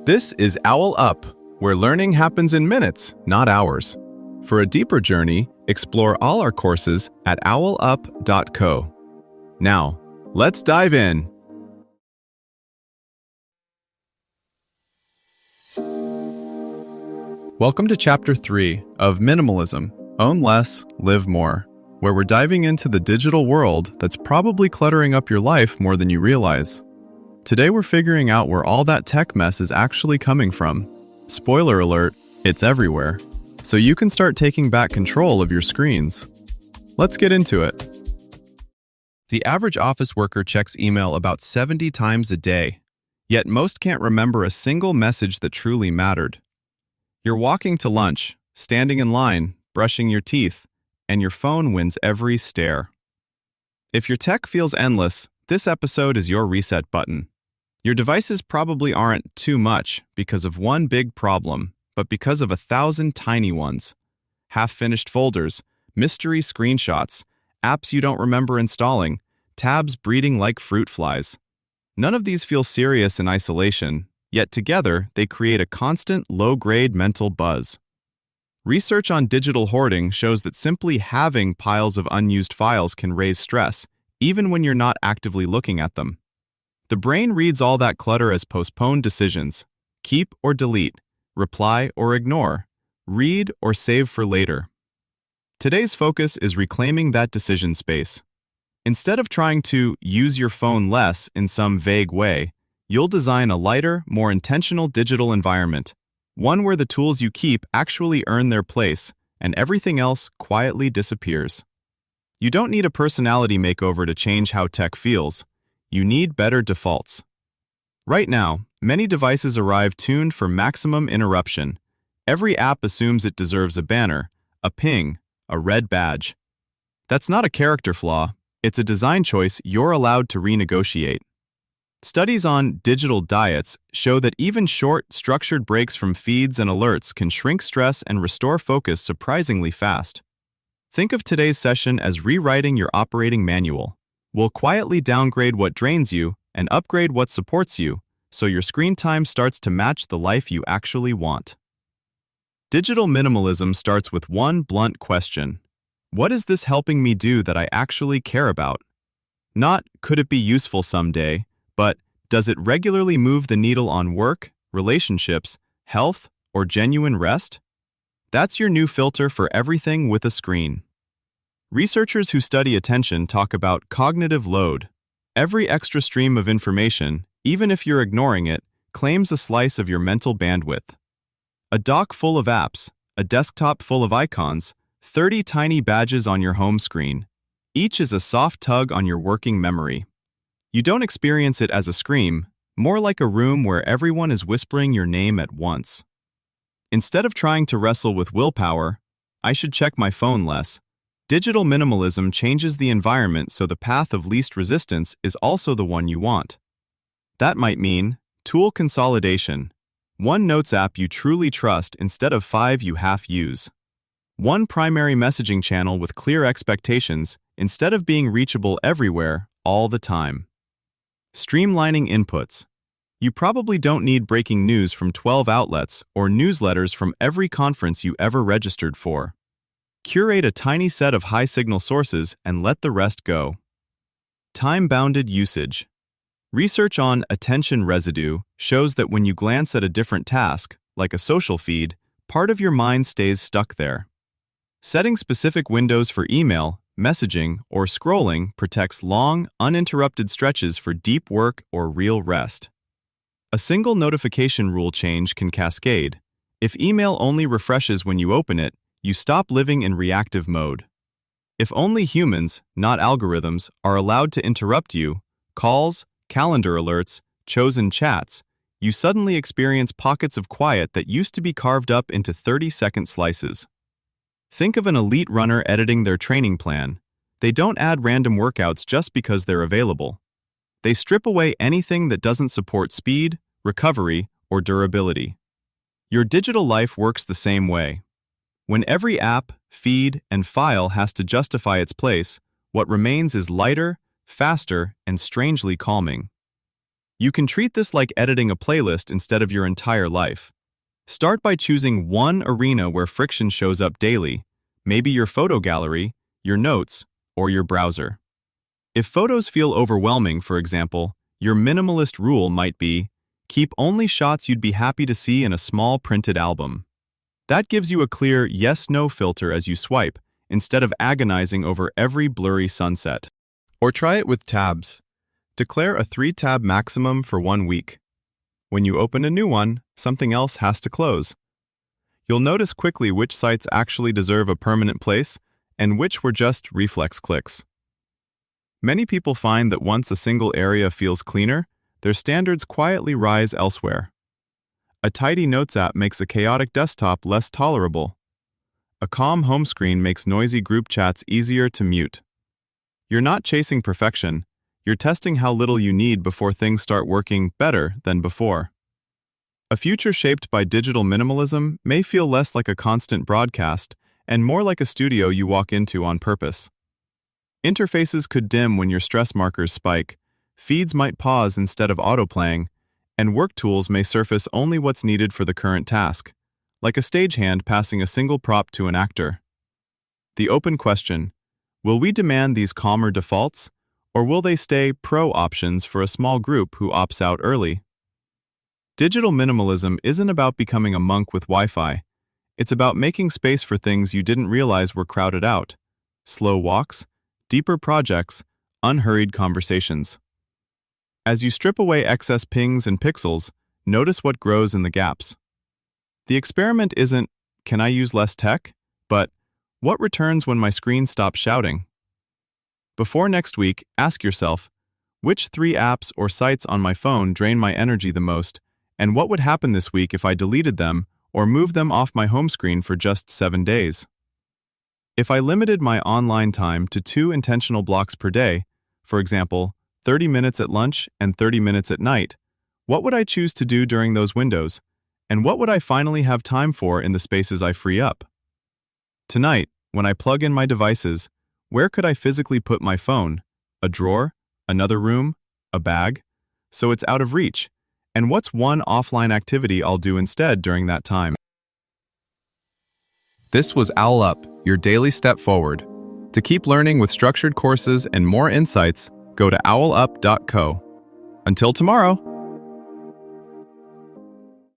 This is OwlUp, where learning happens in minutes, not hours. For a deeper journey, explore all our courses at owlup.co. Now, let's dive in. Welcome to Chapter 3 of Minimalism, Own Less, Live More, where we're diving into the digital world that's probably cluttering up your life more than you realize. Today we're figuring out where all that tech mess is actually coming from. Spoiler alert, it's everywhere. So you can start taking back control of your screens. Let's get into it. The average office worker checks email about 70 times a day, yet most can't remember a single message that truly mattered. You're walking to lunch, standing in line, brushing your teeth, and your phone wins every stare. If your tech feels endless, this episode is your reset button. Your devices probably aren't too much because of one big problem, but because of 1,000 tiny ones. Half-finished folders, mystery screenshots, apps you don't remember installing, tabs breeding like fruit flies. None of these feel serious in isolation, yet together they create a constant, low-grade mental buzz. Research on digital hoarding shows that simply having piles of unused files can raise stress, even when you're not actively looking at them. The brain reads all that clutter as postponed decisions: keep or delete, reply or ignore, read or save for later. Today's focus is reclaiming that decision space. Instead of trying to use your phone less in some vague way, you'll design a lighter, more intentional digital environment, one where the tools you keep actually earn their place and everything else quietly disappears. You don't need a personality makeover to change how tech feels. You need better defaults. Right now, many devices arrive tuned for maximum interruption. Every app assumes it deserves a banner, a ping, a red badge. That's not a character flaw, it's a design choice you're allowed to renegotiate. Studies on digital diets show that even short, structured breaks from feeds and alerts can shrink stress and restore focus surprisingly fast. Think of today's session as rewriting your operating manual. We'll quietly downgrade what drains you and upgrade what supports you, so your screen time starts to match the life you actually want. Digital minimalism starts with one blunt question: what is this helping me do that I actually care about? Not, could it be useful someday, but does it regularly move the needle on work, relationships, health, or genuine rest? That's your new filter for everything with a screen. Researchers who study attention talk about cognitive load. Every extra stream of information, even if you're ignoring it, claims a slice of your mental bandwidth. A dock full of apps, a desktop full of icons, 30 tiny badges on your home screen. Each is a soft tug on your working memory. You don't experience it as a scream, more like a room where everyone is whispering your name at once. Instead of trying to wrestle with willpower, I should check my phone less, digital minimalism changes the environment so the path of least resistance is also the one you want. That might mean tool consolidation, one notes app you truly trust instead of 5 you half use. One primary messaging channel with clear expectations instead of being reachable everywhere all the time. Streamlining inputs. You probably don't need breaking news from 12 outlets or newsletters from every conference you ever registered for. Curate a tiny set of high-signal sources and let the rest go. Time-bounded usage. Research on attention residue shows that when you glance at a different task, like a social feed, part of your mind stays stuck there. Setting specific windows for email, messaging, or scrolling protects long, uninterrupted stretches for deep work or real rest. A single notification rule change can cascade. If email only refreshes when you open it, you stop living in reactive mode. If only humans, not algorithms, are allowed to interrupt you, calls, calendar alerts, chosen chats, you suddenly experience pockets of quiet that used to be carved up into 30-second slices. Think of an elite runner editing their training plan. They don't add random workouts just because they're available. They strip away anything that doesn't support speed, recovery, or durability. Your digital life works the same way. When every app, feed, and file has to justify its place, what remains is lighter, faster, and strangely calming. You can treat this like editing a playlist instead of your entire life. Start by choosing one arena where friction shows up daily, maybe your photo gallery, your notes, or your browser. If photos feel overwhelming, for example, your minimalist rule might be, keep only shots you'd be happy to see in a small printed album. That gives you a clear yes-no filter as you swipe, instead of agonizing over every blurry sunset. Or try it with tabs. Declare a 3-tab maximum for 1 week. When you open a new one, something else has to close. You'll notice quickly which sites actually deserve a permanent place and which were just reflex clicks. Many people find that once a single area feels cleaner, their standards quietly rise elsewhere. A tidy Notes app makes a chaotic desktop less tolerable. A calm home screen makes noisy group chats easier to mute. You're not chasing perfection, you're testing how little you need before things start working better than before. A future shaped by digital minimalism may feel less like a constant broadcast and more like a studio you walk into on purpose. Interfaces could dim when your stress markers spike, feeds might pause instead of autoplaying, and work tools may surface only what's needed for the current task, like a stagehand passing a single prop to an actor. The open question: will we demand these calmer defaults, or will they stay pro options for a small group who opts out early? Digital minimalism isn't about becoming a monk with Wi-Fi. It's about making space for things you didn't realize were crowded out. Slow walks, deeper projects, unhurried conversations. As you strip away excess pings and pixels, notice what grows in the gaps. The experiment isn't, can I use less tech? But, what returns when my screen stops shouting? Before next week, ask yourself, which 3 apps or sites on my phone drain my energy the most, and what would happen this week if I deleted them or moved them off my home screen for just 7 days? If I limited my online time to 2 intentional blocks per day, for example, 30 minutes at lunch and 30 minutes at night, what would I choose to do during those windows, and what would I finally have time for in the spaces I free up? Tonight, when I plug in my devices, where could I physically put my phone? A drawer? Another room? A bag? So it's out of reach. And what's one offline activity I'll do instead during that time? This was OwlUp, your daily step forward. To keep learning with structured courses and more insights, go to owlup.co. Until tomorrow!